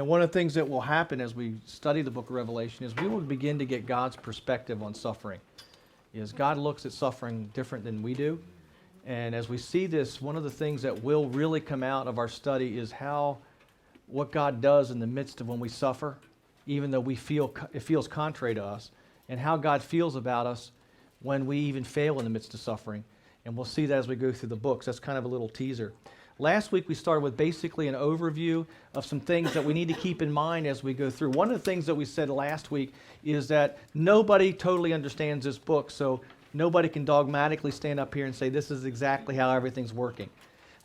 One of the things that will happen as we study the book of Revelation is we will begin to get God's perspective on suffering. God looks at suffering different than we do. And as we see this, one of the things that will really come out of our study is what God does in the midst of when we suffer, even though it feels contrary to us, and how God feels about us when we even fail in the midst of suffering. And we'll see that as we go through the books. That's kind of a little teaser. Last week we started with basically an overview of some things that we need to keep in mind as we go through. One of the things that we said last week is that nobody totally understands this book, so nobody can dogmatically stand up here and say this is exactly how everything's working.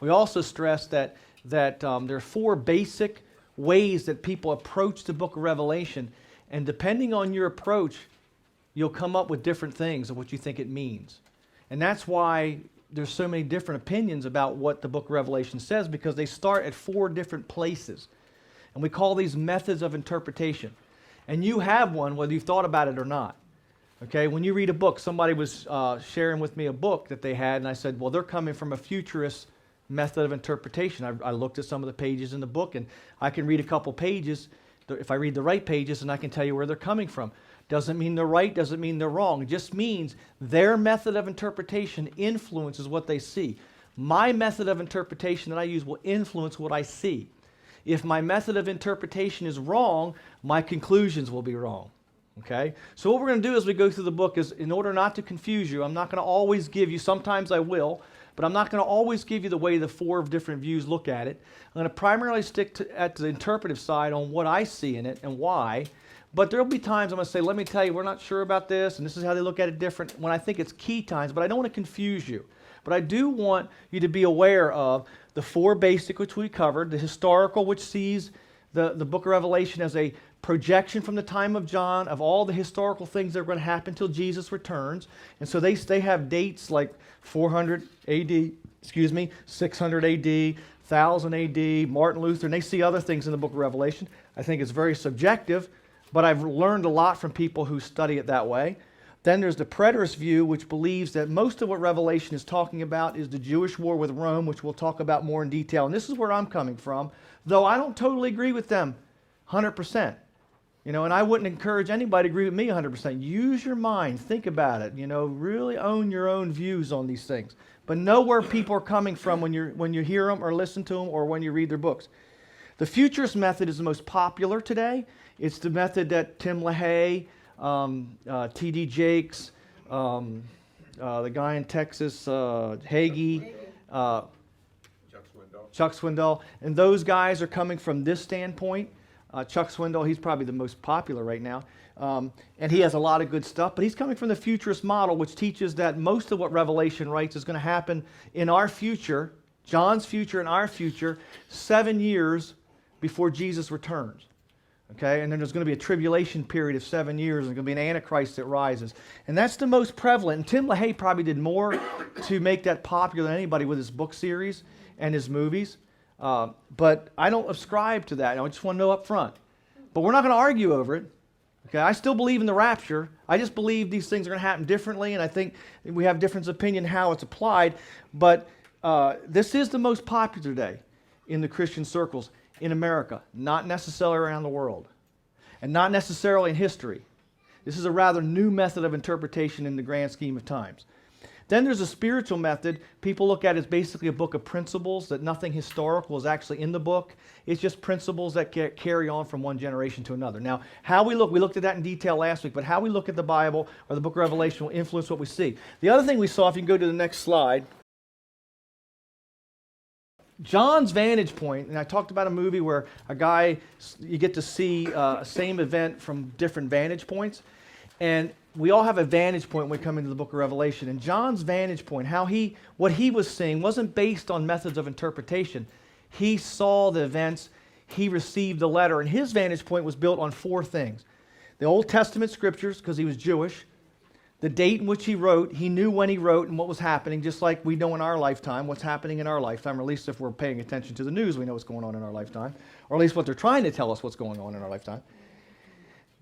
We also stressed that there are 4 basic ways that people approach the book of Revelation, and depending on your approach, you'll come up with different things of what you think it means. And that's why there's so many different opinions about what the book of Revelation says, because they start at 4 different places. And we call these methods of interpretation. And you have one whether you've thought about it or not. Okay, when you read a book, somebody was sharing with me a book that they had, and I said, well, they're coming from a futurist method of interpretation. I looked at some of the pages in the book, and I can read a couple pages, if I read the right pages, and I can tell you where they're coming from. Doesn't mean they're right, doesn't mean they're wrong. It just means their method of interpretation influences what they see. My method of interpretation that I use will influence what I see. If my method of interpretation is wrong, my conclusions will be wrong. Okay? So what we're going to do as we go through the book is, in order not to confuse you, I'm not going to always give you, sometimes I will, but I'm not going to always give you the way the 4 different views look at it. I'm going to primarily stick at the interpretive side on what I see in it and why. But there will be times I'm going to say, let me tell you, we're not sure about this, and this is how they look at it different, when I think it's key times, but I don't want to confuse you. But I do want you to be aware of the 4 basic, which we covered, the historical, which sees the book of Revelation as a projection from the time of John of all the historical things that are going to happen until Jesus returns. And so they have dates like 400 AD, 600 AD, 1000 AD, Martin Luther, and they see other things in the book of Revelation. I think it's very subjective, but I've learned a lot from people who study it that way. Then there's the preterist view, which believes that most of what Revelation is talking about is the Jewish war with Rome, which we'll talk about more in detail. And this is where I'm coming from, though I don't totally agree with them 100%. And I wouldn't encourage anybody to agree with me 100%. Use your mind, think about it, really own your own views on these things. But know where people are coming from when you hear them or listen to them or when you read their books. The Futurist Method is the most popular today. It's the method that Tim LaHaye, T.D. Jakes, the guy in Texas, Hagee, Chuck Swindoll, and those guys are coming from this standpoint. Chuck Swindoll, he's probably the most popular right now, and he has a lot of good stuff, but he's coming from the futurist model, which teaches that most of what Revelation writes is going to happen in our future, John's future and our future, 7 years before Jesus returns. Okay, and then there's going to be a tribulation period of 7 years, and there's going to be an Antichrist that rises. And that's the most prevalent. And Tim LaHaye probably did more to make that popular than anybody with his book series and his movies. But I don't ascribe to that. I just want to know up front. But we're not going to argue over it. Okay, I still believe in the rapture. I just believe these things are going to happen differently, and I think we have different opinion how it's applied. But this is the most popular today in the Christian circles in America, not necessarily around the world, and not necessarily in history. This is a rather new method of interpretation in the grand scheme of times. Then there's a spiritual method. People look at it as basically a book of principles, that nothing historical is actually in the book. It's just principles that carry on from one generation to another. Now, how we looked at that in detail last week, but how we look at the Bible or the book of Revelation will influence what we see. The other thing we saw, if you can go to the next slide, John's vantage point, and I talked about a movie where you get to see same event from different vantage points, and we all have a vantage point when we come into the book of Revelation. And John's vantage point, what he was seeing wasn't based on methods of interpretation. He saw the events, he received the letter, and his vantage point was built on 4 things. The Old Testament scriptures, because he was Jewish. The date in which he wrote, he knew when he wrote and what was happening, just like we know in our lifetime what's happening in our lifetime, or at least if we're paying attention to the news, we know what's going on in our lifetime, or at least what they're trying to tell us what's going on in our lifetime.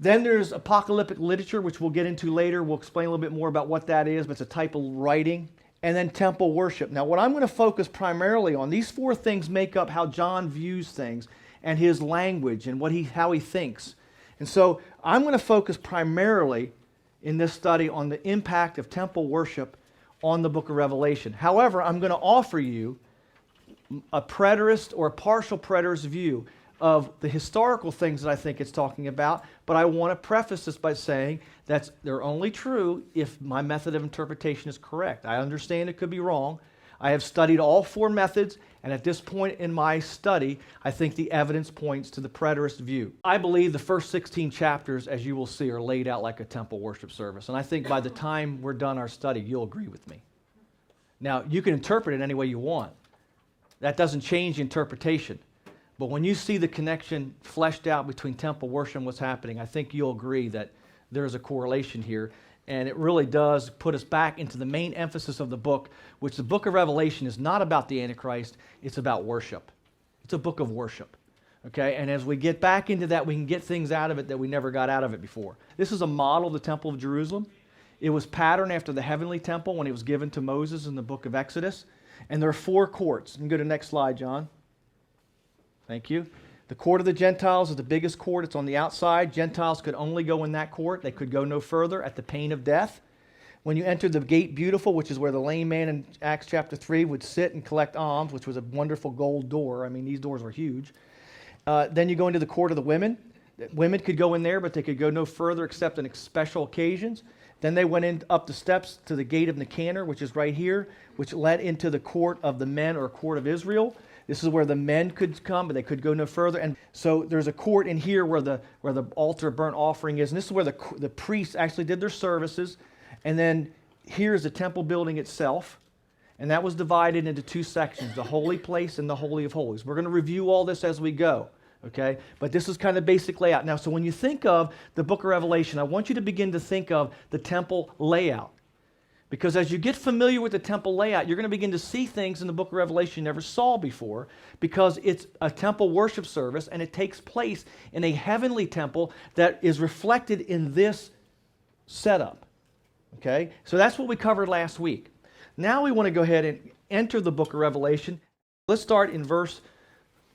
Then there's apocalyptic literature, which we'll get into later. We'll explain a little bit more about what that is, but it's a type of writing. And then temple worship. Now, what I'm going to focus primarily on, these 4 things make up how John views things. and his language and how he thinks. And so I'm going to focus primarily in this study on the impact of temple worship on the book of Revelation. However, I'm going to offer you a preterist or a partial preterist view of the historical things that I think it's talking about, but I want to preface this by saying that they're only true if my method of interpretation is correct. I understand it could be wrong. I have studied all 4 methods, and at this point in my study, I think the evidence points to the preterist view. I believe the first 16 chapters, as you will see, are laid out like a temple worship service, and I think by the time we're done our study, you'll agree with me. Now, you can interpret it any way you want. That doesn't change the interpretation. But when you see the connection fleshed out between temple worship and what's happening, I think you'll agree that there's a correlation here. And it really does put us back into the main emphasis of the book, which the book of Revelation is not about the Antichrist, it's about worship. It's a book of worship. Okay? And as we get back into that, we can get things out of it that we never got out of it before. This is a model of the Temple of Jerusalem. It was patterned after the heavenly temple when it was given to Moses in the book of Exodus. And there are 4 courts. You can go to the next slide, John. Thank you. The court of the Gentiles is the biggest court. It's on the outside. Gentiles could only go in that court. They could go no further at the pain of death. When you enter the gate beautiful, which is where the lame man in Acts chapter 3 would sit and collect alms, which was a wonderful gold door. I mean, these doors were huge. Then you go into the court of the women. Women could go in there, but they could go no further except on special occasions. Then they went in up the steps to the gate of Nicanor, which is right here, which led into the court of the men or court of Israel. This is where the men could come, but they could go no further. And so there's a court in here where the altar of burnt offering is. And this is where the priests actually did their services. And then here's the temple building itself. And that was divided into 2 sections, the holy place and the holy of holies. We're going to review all this as we go. Okay? But this is kind of basic layout. Now, so when you think of the book of Revelation, I want you to begin to think of the temple layout. Because as you get familiar with the temple layout, you're going to begin to see things in the book of Revelation you never saw before, because it's a temple worship service and it takes place in a heavenly temple that is reflected in this setup. Okay? So that's what we covered last week. Now we want to go ahead and enter the book of Revelation. Let's start in verse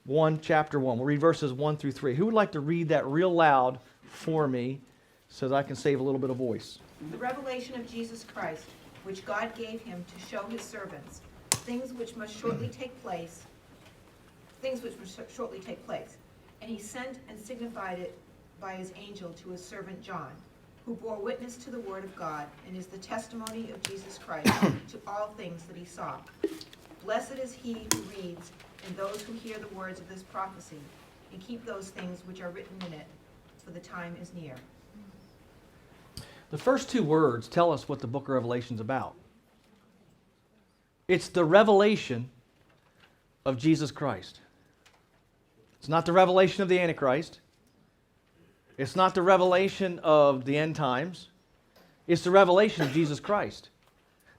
1, chapter 1. We'll read verses 1 through 3. Who would like to read that real loud for me so that I can save a little bit of voice? The revelation of Jesus Christ, which God gave him to show his servants things which must shortly take place. And he sent and signified it by his angel to his servant John, who bore witness to the word of God and is the testimony of Jesus Christ to all things that he saw. Blessed is he who reads and those who hear the words of this prophecy and keep those things which are written in it, for the time is near. The first 2 words tell us what the book of Revelation is about. It's the revelation of Jesus Christ. It's not the revelation of the Antichrist. It's not the revelation of the end times. It's the revelation of Jesus Christ.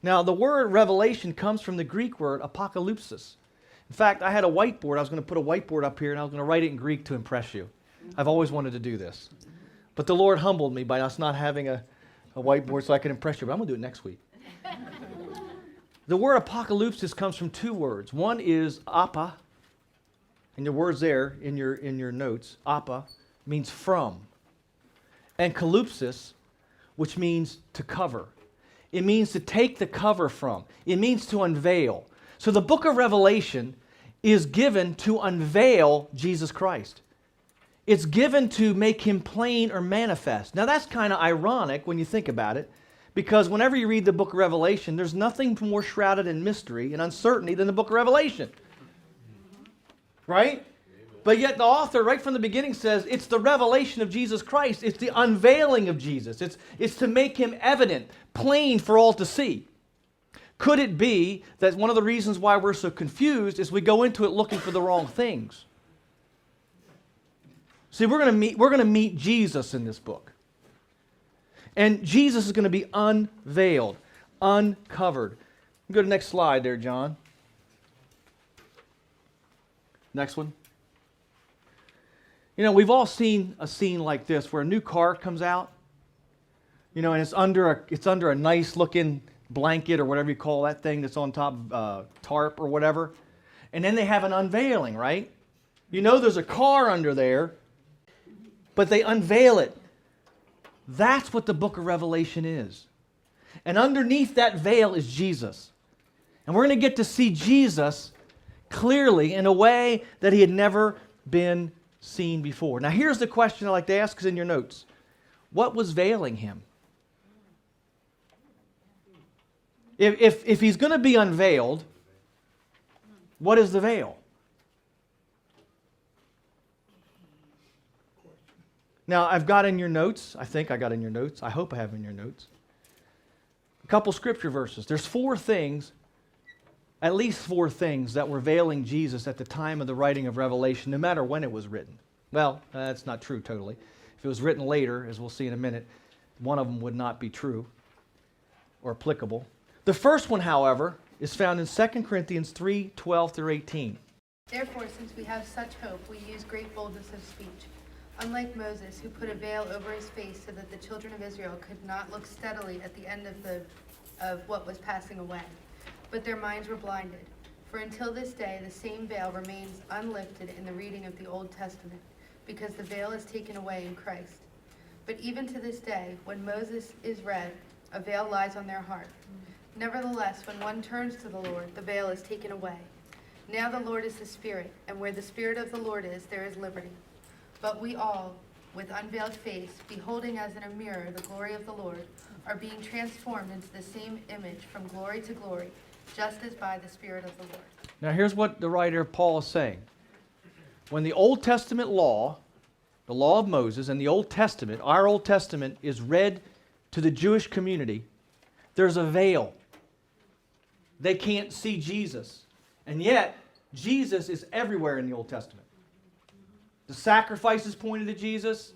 Now, the word revelation comes from the Greek word apocalypsis. In fact, I had a whiteboard. I was going to put a whiteboard up here, and I was going to write it in Greek to impress you. I've always wanted to do this. But the Lord humbled me by us not having a whiteboard so I could impress you, but I'm going to do it next week. The word apocalypsis comes from 2 words. One is apa, and your words there in your notes, apa, means from. And kalypsis, which means to cover. It means to take the cover from. It means to unveil. So the book of Revelation is given to unveil Jesus Christ. It's given to make him plain or manifest. Now that's kind of ironic when you think about it, because whenever you read the book of Revelation, there's nothing more shrouded in mystery and uncertainty than the book of Revelation. Right? But yet the author right from the beginning says it's the revelation of Jesus Christ. It's the unveiling of Jesus. It's to make him evident, plain for all to see. Could it be that one of the reasons why we're so confused is we go into it looking for the wrong things? See, we're going to meet Jesus in this book. And Jesus is going to be unveiled, uncovered. Go to the next slide there, John. Next one. You know, we've all seen a scene like this where a new car comes out, you know, and it's under a nice looking blanket or whatever you call that thing that's on top of tarp or whatever. And then they have an unveiling, right? You know there's a car under there, but they unveil it. That's what the book of Revelation is. And underneath that veil is Jesus. And we're going to get to see Jesus clearly in a way that he had never been seen before. Now here's the question I like to ask, is in your notes. What was veiling him? If he's going to be unveiled, what is the veil? Now, I've got in your notes, I think I got in your notes, I hope I have in your notes, a couple scripture verses. There's four things, at least four things that were veiling Jesus at the time of the writing of Revelation, no matter when it was written. Well, that's not true totally. If it was written later, as we'll see in a minute, one of them would not be true or applicable. The first one, however, is found in 2 Corinthians 3:12 through 18. Therefore, since we have such hope, we use great boldness of speech. Unlike Moses, who put a veil over his face so that the children of Israel could not look steadily at the end of what was passing away, but their minds were blinded. For until this day, the same veil remains unlifted in the reading of the Old Testament, because the veil is taken away in Christ. But even to this day, when Moses is read, a veil lies on their heart. Nevertheless, when one turns to the Lord, the veil is taken away. Now the Lord is the Spirit, and where the Spirit of the Lord is, there is liberty. But we all, with unveiled face, beholding as in a mirror the glory of the Lord, are being transformed into the same image from glory to glory, just as by the Spirit of the Lord. Now here's what the writer Paul is saying. When the Old Testament law, the law of Moses, and the Old Testament, our Old Testament, is read to the Jewish community, there's a veil. They can't see Jesus. And yet, Jesus is everywhere in the Old Testament. The sacrifices pointed to Jesus.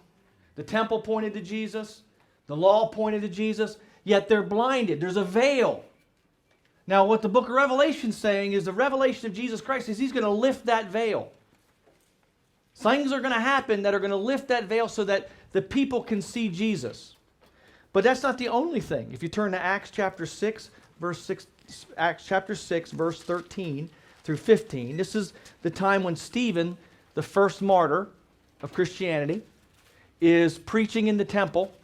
The temple pointed to Jesus. The law pointed to Jesus. Yet they're blinded. There's a veil. Now, what the book of Revelation is saying is the revelation of Jesus Christ is he's going to lift that veil. Things are going to happen that are going to lift that veil so that the people can see Jesus. But that's not the only thing. If you turn to Acts chapter 6, Acts chapter 6, verse 13 through 15. This is the time when Stephen, the first martyr of Christianity, is preaching in the temple,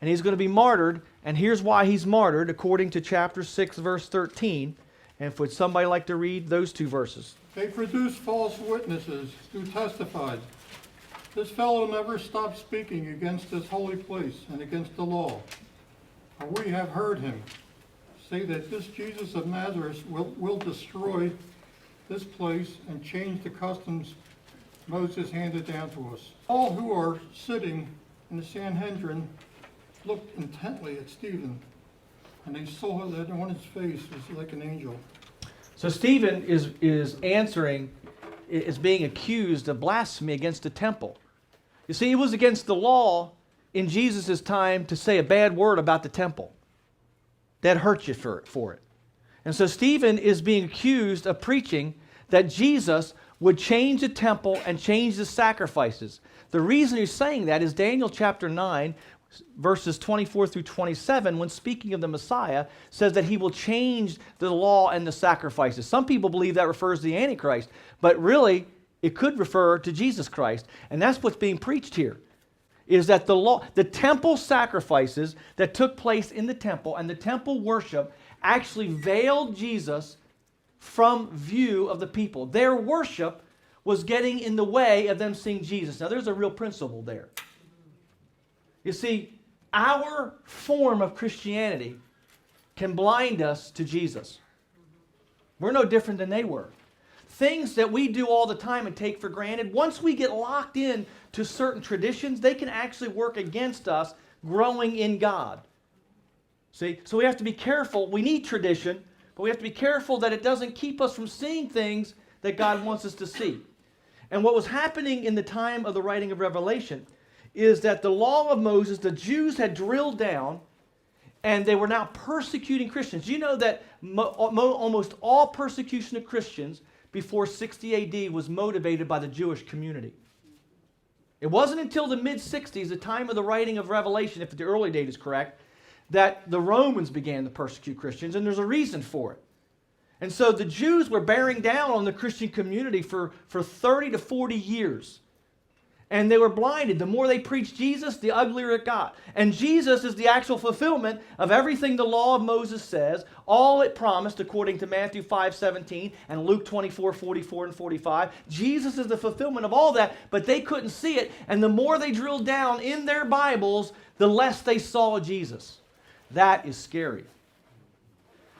and he's going to be martyred, and here's why he's martyred, according to chapter 6, verse 13. And would somebody like to read those two verses? They produced false witnesses who testified, "This fellow never stopped speaking against this holy place and against the law. For we have heard him say that this Jesus of Nazareth will destroy this place and change the customs Moses handed down to us." All who are sitting in the Sanhedrin looked intently at Stephen, and they saw that on his face was like an angel. So Stephen is answering, is being accused of blasphemy against the temple. You see, it was against the law in Jesus' time to say a bad word about the temple. That hurt you for it. And so Stephen is being accused of preaching that Jesus would change the temple and change the sacrifices. The reason he's saying that is Daniel chapter 9, verses 24 through 27, when speaking of the Messiah, says that he will change the law and the sacrifices. Some people believe that refers to the Antichrist, but really it could refer to Jesus Christ. And that's what's being preached here, is that the law, the temple sacrifices that took place in the temple and the temple worship actually veiled Jesus from view of the people. Their worship was getting in the way of them seeing Jesus. Now there's a real principle there. You see, our form of Christianity can blind us to Jesus. We're no different than they were. Things that we do all the time and take for granted, once we get locked in to certain traditions, they can actually work against us growing in God. See, so we have to be careful. We need tradition, but we have to be careful that it doesn't keep us from seeing things that God wants us to see. And what was happening in the time of the writing of Revelation is that the law of Moses, the Jews had drilled down, and they were now persecuting Christians. You know that almost all persecution of Christians before 60 AD was motivated by the Jewish community. It wasn't until the mid-60s, the time of the writing of Revelation, if the early date is correct, that the Romans began to persecute Christians, and there's a reason for it. And so the Jews were bearing down on the Christian community for 30 to 40 years. And they were blinded. The more they preached Jesus, the uglier it got. And Jesus is the actual fulfillment of everything the law of Moses says, all it promised according to Matthew 5:17 and Luke 24:44 and 45. Jesus is the fulfillment of all that, but they couldn't see it. And the more they drilled down in their Bibles, the less they saw Jesus. That is scary.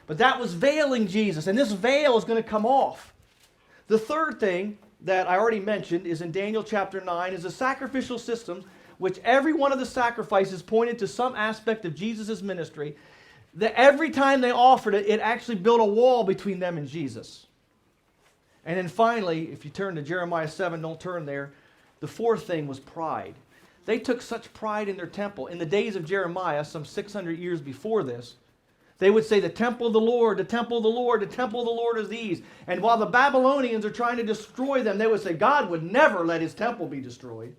But that was veiling Jesus, and this veil is going to come off. The third thing that I already mentioned is in Daniel chapter 9 is the sacrificial system, which every one of the sacrifices pointed to some aspect of Jesus' ministry, that every time they offered it, it actually built a wall between them and Jesus. And then finally, if you turn to Jeremiah 7, don't turn there, the fourth thing was pride. They took such pride in their temple. In the days of Jeremiah, some 600 years before this, they would say, the temple of the Lord, the temple of the Lord, the temple of the Lord is these. And while the Babylonians are trying to destroy them, they would say, God would never let his temple be destroyed.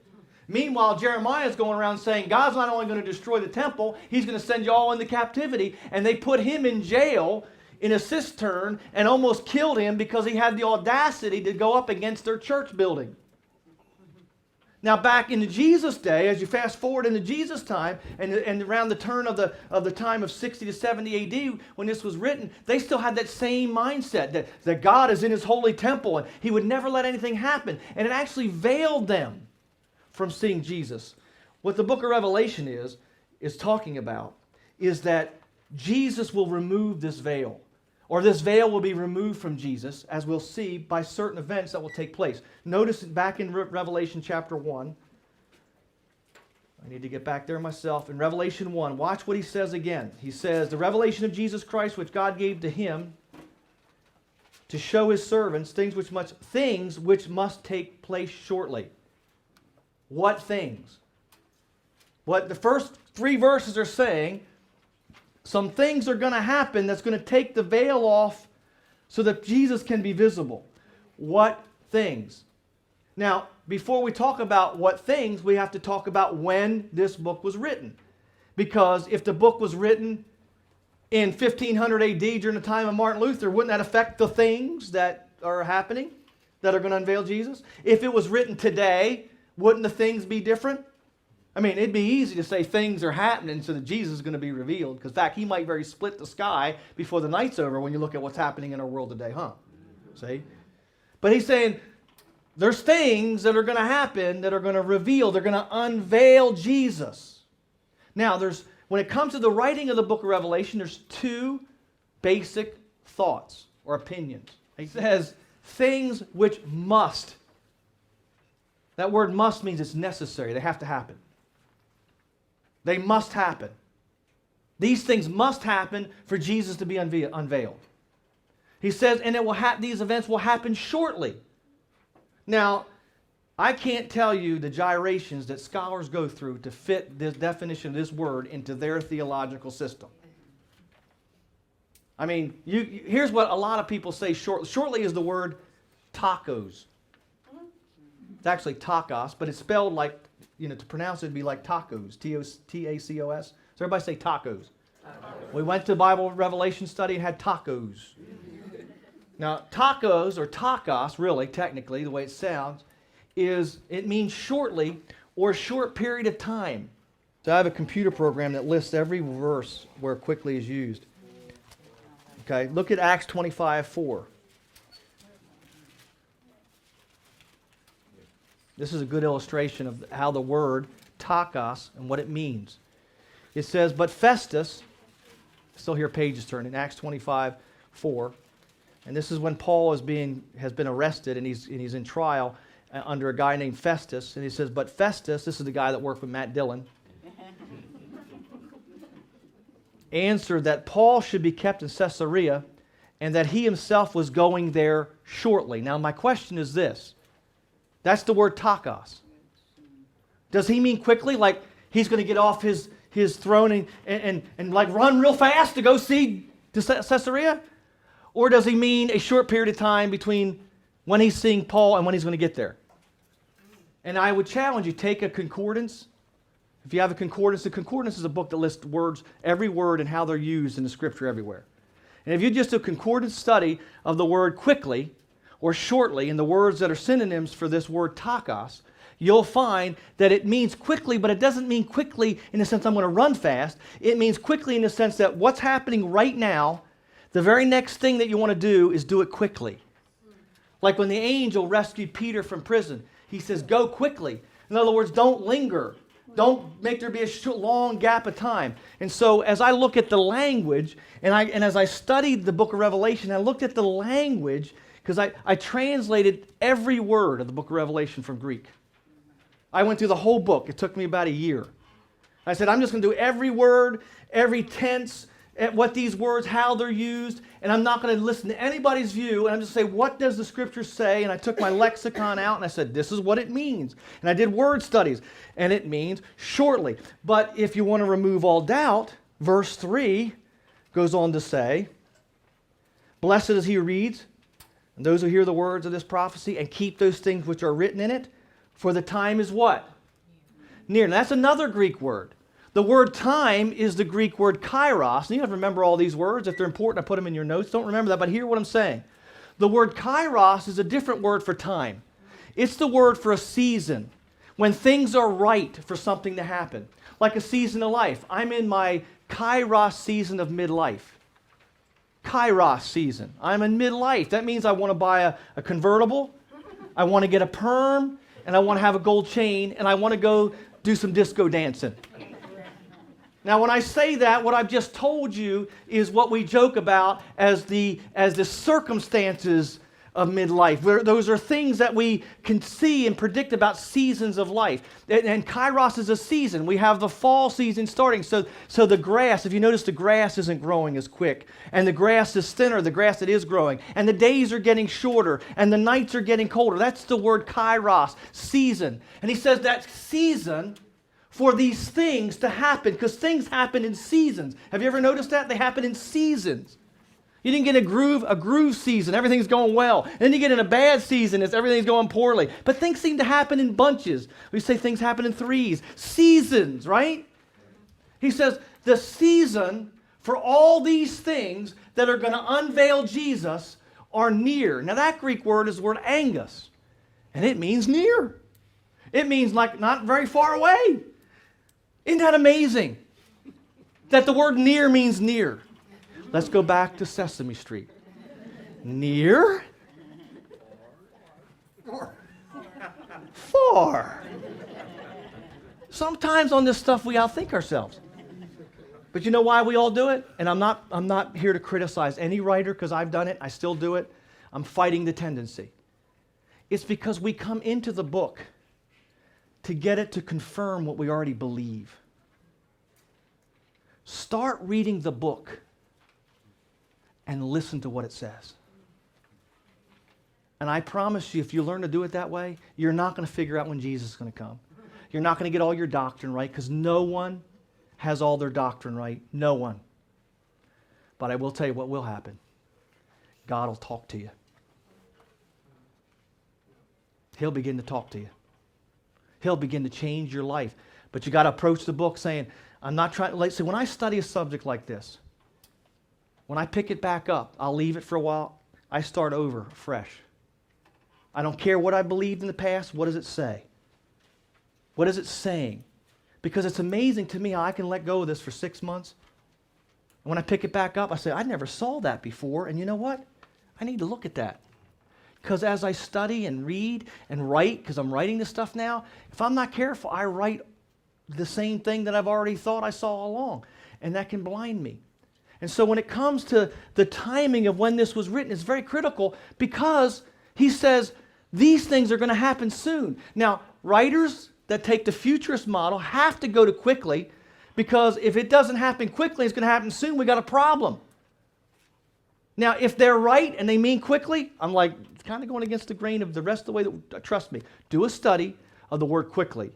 Meanwhile, Jeremiah is going around saying, God's not only going to destroy the temple, he's going to send you all into captivity. And they put him in jail in a cistern and almost killed him because he had the audacity to go up against their church building. Now, back in Jesus' day, as you fast forward into Jesus' time, and around the turn of the time of 60 to 70 A.D., when this was written, they still had that same mindset that God is in his holy temple, and he would never let anything happen. And it actually veiled them from seeing Jesus. What the book of Revelation is talking about is that Jesus will remove this veil. Or this veil will be removed from Jesus, as we'll see by certain events that will take place. Notice back in Revelation chapter 1. I need to get back there myself. In Revelation 1, watch what he says again. He says, the revelation of Jesus Christ, which God gave to him to show his servants things which must take place shortly. What things? What the first three verses are saying, some things are going to happen that's going to take the veil off so that Jesus can be visible. What things? Now, before we talk about what things, we have to talk about when this book was written. Because if the book was written in 1500 AD during the time of Martin Luther, wouldn't that affect the things that are happening, that are going to unveil Jesus? If it was written today, wouldn't the things be different? I mean, it'd be easy to say things are happening so that Jesus is going to be revealed. Because, in fact, he might very split the sky before the night's over when you look at what's happening in our world today, huh? See? But he's saying there's things that are going to happen that are going to reveal, they're going to unveil Jesus. Now, when it comes to the writing of the book of Revelation, there's two basic thoughts or opinions. He says things which must. That word must means it's necessary. They have to happen. They must happen. These things must happen for Jesus to be unveiled. He says, and these events will happen shortly. Now, I can't tell you the gyrations that scholars go through to fit this definition of this word into their theological system. I mean, here's what a lot of people say shortly. Shortly is the word tacos. It's actually tacos, but it's spelled like, to pronounce it would be like tacos, T-A-C-O-S. So everybody say tacos. We went to Bible Revelation study and had tacos. Now, tacos, or tacos, really, technically, the way it sounds, it means shortly or a short period of time. So I have a computer program that lists every verse where quickly is used. Okay, look at Acts 25:4. This is a good illustration of how the word tacos and what it means. It says, but Festus, still hear pages turning, Acts 25:4, and this is when Paul has been arrested and he's in trial under a guy named Festus, and he says, but Festus, this is the guy that worked with Matt Dillon, answered that Paul should be kept in Caesarea and that he himself was going there shortly. Now my question is this. That's the word tacos. Does he mean quickly, like he's going to get off his throne and like run real fast to go see to Caesarea? Or does he mean a short period of time between when he's seeing Paul and when he's going to get there? And I would challenge you, take a concordance. If you have a concordance, the concordance is a book that lists words, every word and how they're used in the scripture everywhere. And if you just do a concordant study of the word quickly or shortly and the words that are synonyms for this word takos, you'll find that it means quickly, but it doesn't mean quickly in the sense I'm going to run fast. It means quickly in the sense that what's happening right now, the very next thing that you want to do is do it quickly. Like when the angel rescued Peter from prison, he says, go quickly. In other words, don't linger. Don't make there be a long gap of time. And so as I look at the language, and as I studied the book of Revelation, I looked at the language, because I translated every word of the book of Revelation from Greek. I went through the whole book. It took me about a year. I said, I'm just going to do every word, every tense, what these words, how they're used, and I'm not going to listen to anybody's view, and I'm just say, what does the Scripture say? And I took my lexicon out, and I said, this is what it means. And I did word studies, and it means shortly. But if you want to remove all doubt, verse 3 goes on to say, blessed is he who reads, and those who hear the words of this prophecy, and keep those things which are written in it, for the time is what? Near. Now, that's another Greek word. The word time is the Greek word kairos. And you have to remember all these words. If they're important, I put them in your notes. Don't remember that, but hear what I'm saying. The word kairos is a different word for time. It's the word for a season, when things are right for something to happen. Like a season of life. I'm in my kairos season of midlife. Kairos season. I'm in midlife. That means I want to buy a convertible. I want to get a perm. And I want to have a gold chain. And I want to go do some disco dancing. Now, when I say that, what I've just told you is what we joke about as the circumstances of midlife. Those are things that we can see and predict about seasons of life. And Kairos is a season. We have the fall season starting. So the grass, if you notice, the grass isn't growing as quick. And the grass is thinner, the grass that is growing. And the days are getting shorter. And the nights are getting colder. That's the word Kairos, season. And he says that season for these things to happen, because things happen in seasons. Have you ever noticed that? They happen in seasons. You didn't get a groove season, everything's going well. And then you get in a bad season, everything's going poorly. But things seem to happen in bunches. We say things happen in threes. Seasons, right? He says the season for all these things that are going to unveil Jesus are near. Now that Greek word is the word angus. And it means near. It means like not very far away. Isn't that amazing? That the word near means near. Let's go back to Sesame Street. Near? Far. Sometimes on this stuff we outthink ourselves. But you know why we all do it? And I'm not here to criticize any writer because I've done it. I still do it. I'm fighting the tendency. It's because we come into the book to get it to confirm what we already believe. Start reading the book and listen to what it says. And I promise you, if you learn to do it that way, you're not going to figure out when Jesus is going to come. You're not going to get all your doctrine right, because no one has all their doctrine right. No one. But I will tell you what will happen. God will talk to you. He'll begin to talk to you. He'll begin to change your life. But you got to approach the book saying, I'm not trying to, see, when I study a subject like this, when I pick it back up, I'll leave it for a while, I start over fresh. I don't care what I believed in the past, what does it say? What is it saying? Because it's amazing to me how I can let go of this for 6 months. And when I pick it back up, I say, I never saw that before, and you know what? I need to look at that. Because as I study and read and write, because I'm writing this stuff now, if I'm not careful, I write the same thing that I've already thought I saw all along. And that can blind me. And so when it comes to the timing of when this was written, it's very critical because he says these things are going to happen soon. Now, writers that take the futurist model have to go to quickly, because if it doesn't happen quickly, it's going to happen soon, we got a problem. Now, if they're right and they mean quickly, I'm like, it's kind of going against the grain of the rest of the way that, trust me, do a study of the word quickly.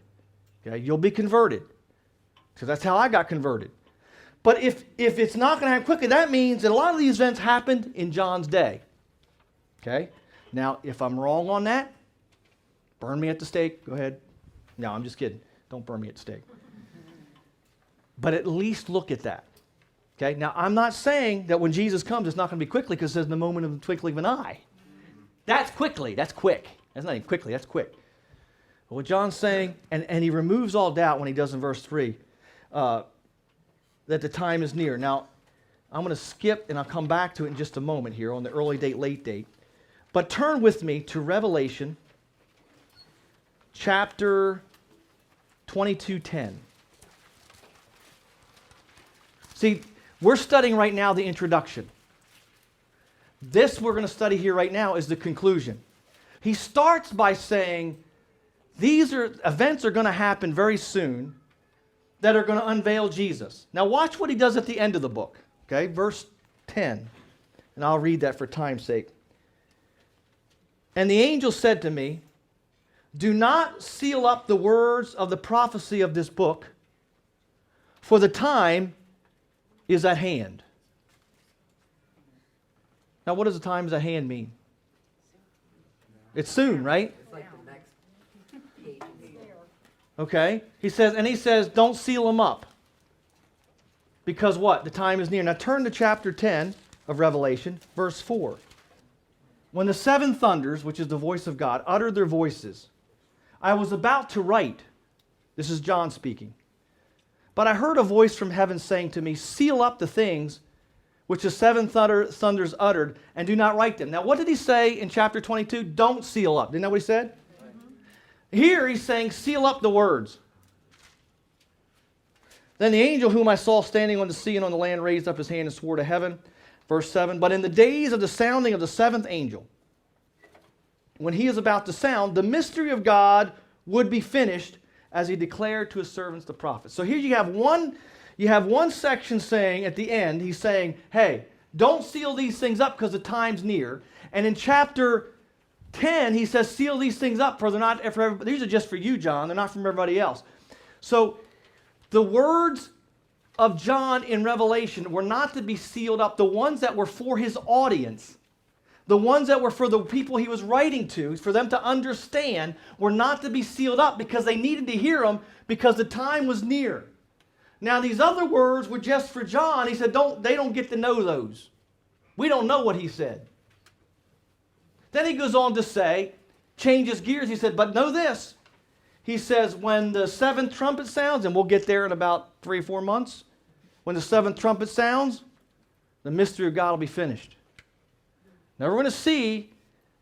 Okay, you'll be converted. Because that's how I got converted. But if it's not going to happen quickly, that means that a lot of these events happened in John's day. Okay? Now, if I'm wrong on that, burn me at the stake. Go ahead. No, I'm just kidding. Don't burn me at the stake. But at least look at that. Okay, now I'm not saying that when Jesus comes, it's not going to be quickly, because it says in the moment of the twinkling of an eye. That's quickly, that's quick. That's not even quickly, that's quick. But what John's saying, and he removes all doubt when he does in verse 3, that the time is near. Now, I'm going to skip, and I'll come back to it in just a moment here on the early date, late date. But turn with me to Revelation chapter 22:10. See, we're studying right now the introduction. This we're going to study here right now is the conclusion. He starts by saying, these events are going to happen very soon that are going to unveil Jesus. Now watch what he does at the end of the book. Okay, verse 10. And I'll read that for time's sake. And the angel said to me, do not seal up the words of the prophecy of this book, for the time is at hand. Now, what does the time is at hand mean? It's soon, right? It's like the next page. Okay. He says, don't seal them up. Because what? The time is near. Now turn to chapter 10 of Revelation, verse 4. When the seven thunders, which is the voice of God, uttered their voices, I was about to write. This is John speaking. But I heard a voice from heaven saying to me, seal up the things which the seven thunders uttered, and do not write them. Now, what did he say in chapter 22? Don't seal up. Didn't that what he said? Mm-hmm. Here he's saying, seal up the words. Then the angel whom I saw standing on the sea and on the land raised up his hand and swore to heaven. Verse 7, but in the days of the sounding of the seventh angel, when he is about to sound, the mystery of God would be finished, as he declared to his servants the prophets. So here you have one section saying at the end, he's saying, hey, don't seal these things up because the time's near. And in chapter 10, he says, seal these things up for they're not for everybody. These are just for you, John. They're not from everybody else. So the words of John in Revelation were not to be sealed up. The ones that were for his audience, the ones that were for the people he was writing to, for them to understand, were not to be sealed up because they needed to hear them because the time was near. Now these other words were just for John. He said, they don't get to know those. We don't know what he said. Then he goes on to say, changes gears. He said, but know this. He says, when the seventh trumpet sounds, and we'll get there in about 3 or 4 months, when the seventh trumpet sounds, the mystery of God will be finished. Now we're going to see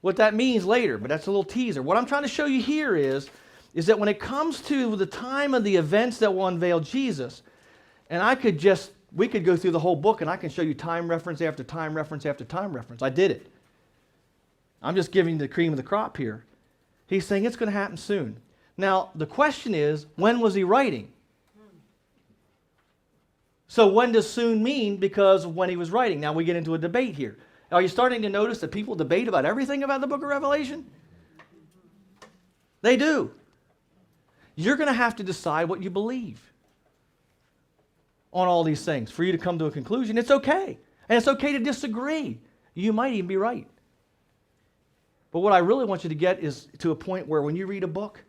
what that means later, but that's a little teaser. What I'm trying to show you here is that when it comes to the time of the events that will unveil Jesus, and we could go through the whole book and I can show you time reference after time reference after time reference. I did it. I'm just giving you the cream of the crop here. He's saying it's going to happen soon. Now, the question is, when was he writing? So when does soon mean? Because of when he was writing. Now we get into a debate here. Are you starting to notice that people debate about everything about the book of Revelation? They do. You're going to have to decide what you believe on all these things for you to come to a conclusion. It's okay. And it's okay to disagree. You might even be right. But what I really want you to get is to a point where when you read a book,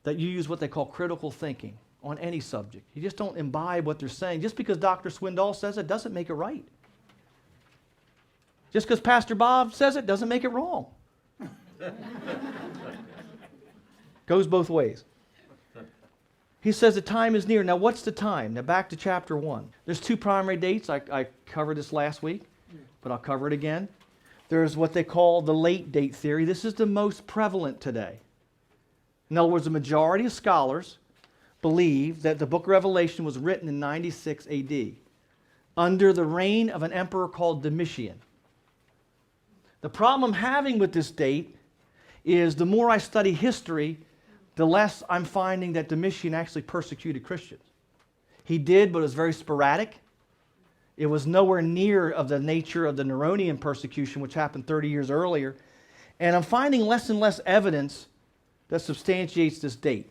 that you use what they call critical thinking on any subject. You just don't imbibe what they're saying. Just because Dr. Swindoll says it doesn't make it right. Just because Pastor Bob says it doesn't make it wrong. Goes both ways. He says the time is near. Now what's the time? Now back to chapter 1. There's 2 primary dates. I covered this last week, but I'll cover it again. There's what they call the late date theory. This is the most prevalent today. In other words, the majority of scholars believe that the book of Revelation was written in 96 AD under the reign of an emperor called Domitian. The problem I'm having with this date is the more I study history, the less I'm finding that Domitian actually persecuted Christians. He did, but it was very sporadic. It was nowhere near of the nature of the Neronian persecution, which happened 30 years earlier. And I'm finding less and less evidence that substantiates this date.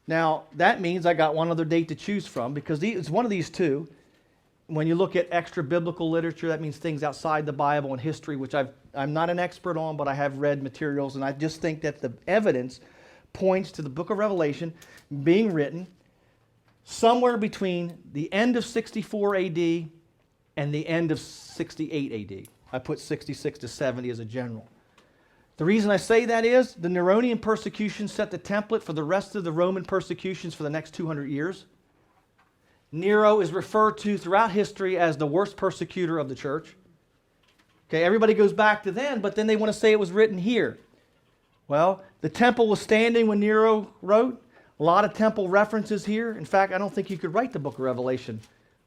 Now, that means I got one other date to choose from because it's one of these two. When you look at extra biblical literature, that means things outside the Bible and history, which I'm not an expert on, but I have read materials, and I just think that the evidence points to the book of Revelation being written somewhere between the end of 64 AD and the end of 68 AD. I put 66 to 70 as a general. The reason I say that is the Neronian persecution set the template for the rest of the Roman persecutions for the next 200 years. Nero is referred to throughout history as the worst persecutor of the church. Okay, everybody goes back to then, but then they want to say it was written here. Well, the temple was standing when Nero wrote. A lot of temple references here. In fact, I don't think you could write the book of Revelation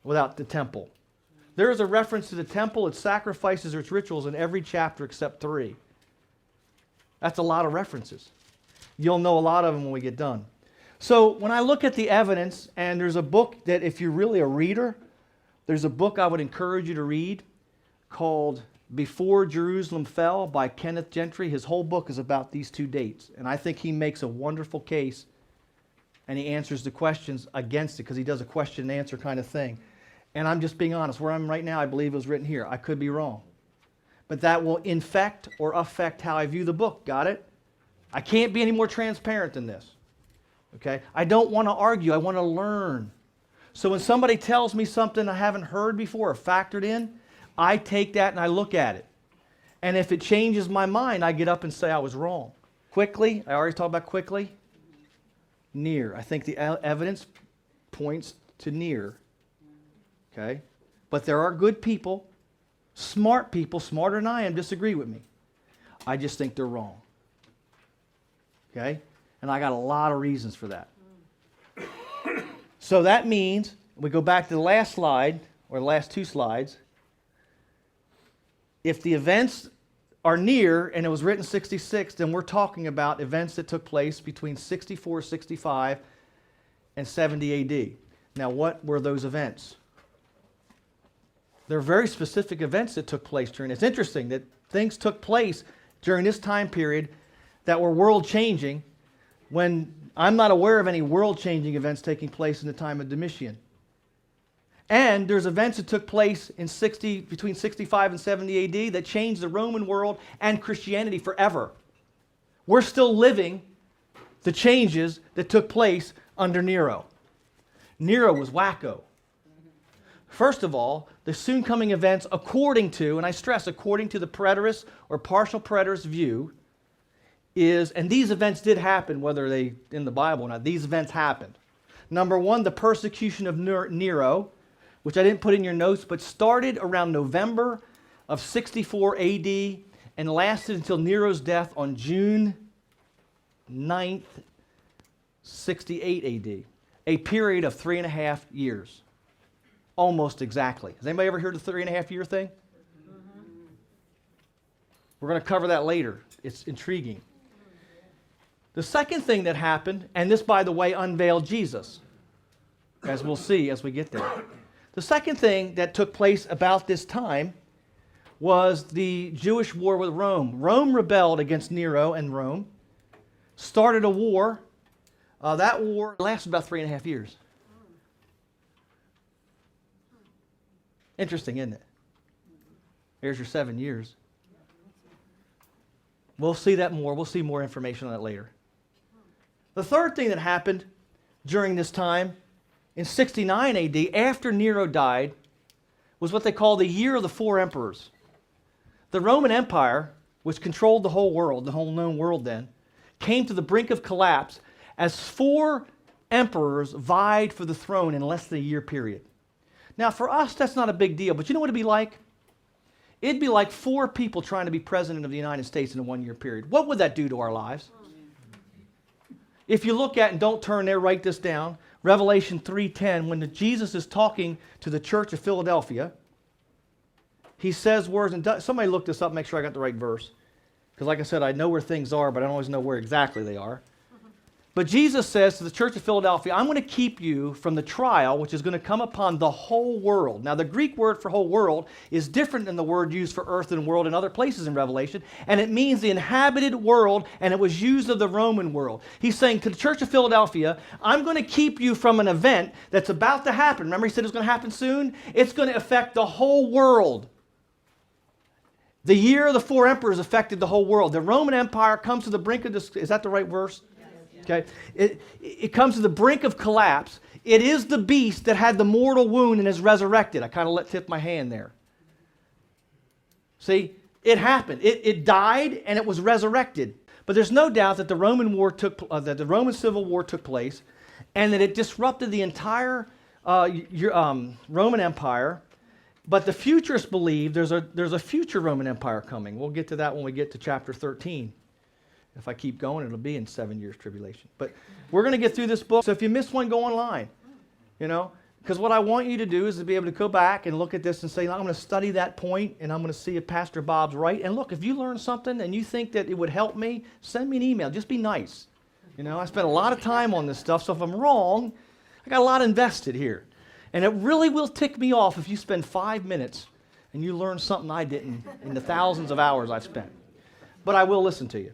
without the temple. There is a reference to the temple, its sacrifices, its rituals in every chapter except 3. That's a lot of references. You'll know a lot of them when we get done. So when I look at the evidence, and there's a book that if you're really a reader, there's a book I would encourage you to read called Before Jerusalem Fell by Kenneth Gentry. His whole book is about these 2 dates. And I think he makes a wonderful case, and he answers the questions against it because he does a question and answer kind of thing. And I'm just being honest. Where I'm right now, I believe it was written here. I could be wrong. But that will infect or affect how I view the book. Got it? I can't be any more transparent than this. Okay? I don't want to argue. I want to learn. So when somebody tells me something I haven't heard before or factored in, I take that and I look at it. And if it changes my mind, I get up and say I was wrong. Quickly, I already talked about quickly. Near. I think the evidence points to near. Okay? But there are good people, smarter than I am, disagree with me. I just think they're wrong. Okay? And I got a lot of reasons for that. So that means, we go back to the last slide, or the last 2 slides. If the events are near, and it was written 66, then we're talking about events that took place between 64, 65, and 70 AD. Now, what were those events? There are very specific events that took place during. It's interesting that things took place during this time period that were world-changing, when I'm not aware of any world-changing events taking place in the time of Domitian. And there's events that took place in between 65 and 70 AD that changed the Roman world and Christianity forever. We're still living the changes that took place under Nero. Nero was wacko. First of all, the soon coming events, according to, and I stress according to the preterist or partial preterist view, is, and these events did happen, whether they in the Bible or not, these events happened. Number 1, the persecution of Nero, which I didn't put in your notes, but started around November of 64 AD and lasted until Nero's death on June 9th, 68 AD. A period of 3.5 years. Almost exactly. Has anybody ever heard of the 3.5 year thing? We're going to cover that later. It's intriguing. The second thing that happened, and this, by the way, unveiled Jesus, as we'll see as we get there. The second thing that took place about this time was the Jewish war with Rome. Rome rebelled against Nero and Rome, started a war. That war lasted about 3.5 years. Interesting, isn't it? Here's your 7 years. We'll see that more. We'll see more information on that later. The third thing that happened during this time, in 69 AD, after Nero died, was what they call the Year of the 4 Emperors. The Roman Empire, which controlled the whole world, the whole known world then, came to the brink of collapse as 4 emperors vied for the throne in less than a year period. Now, for us, that's not a big deal, but you know what it'd be like? It'd be like 4 people trying to be president of the United States in a 1-year period. What would that do to our lives? If you look at, and don't turn there, write this down, Revelation 3:10, when Jesus is talking to the church of Philadelphia, he says words, and somebody look this up, make sure I got the right verse. Because like I said, I know where things are, but I don't always know where exactly they are. But Jesus says to the church of Philadelphia, I'm going to keep you from the trial which is going to come upon the whole world. Now, the Greek word for whole world is different than the word used for earth and world in other places in Revelation, and it means the inhabited world, and it was used of the Roman world. He's saying to the church of Philadelphia, I'm going to keep you from an event that's about to happen. Remember he said it was going to happen soon? It's going to affect the whole world. The year of the 4 emperors affected the whole world. The Roman Empire comes to the brink of this. Is that the right verse? Okay? It comes to the brink of collapse. It is the beast that had the mortal wound and is resurrected. I kind of let tip my hand there. See, it happened. It died and it was resurrected. But there's no doubt that the Roman Civil War took place, and that it disrupted the entire Roman Empire. But the futurists believe there's a future Roman Empire coming. We'll get to that when we get to chapter 13. If I keep going, it'll be in 7 years tribulation. But we're going to get through this book. So if you missed one, go online. You know, because what I want you to do is to be able to go back and look at this and say, I'm going to study that point, and I'm going to see if Pastor Bob's right. And look, if you learn something and you think that it would help me, send me an email. Just be nice. You know, I spent a lot of time on this stuff, so if I'm wrong, I got a lot invested here. And it really will tick me off if you spend 5 minutes and you learn something I didn't in the thousands of hours I've spent. But I will listen to you.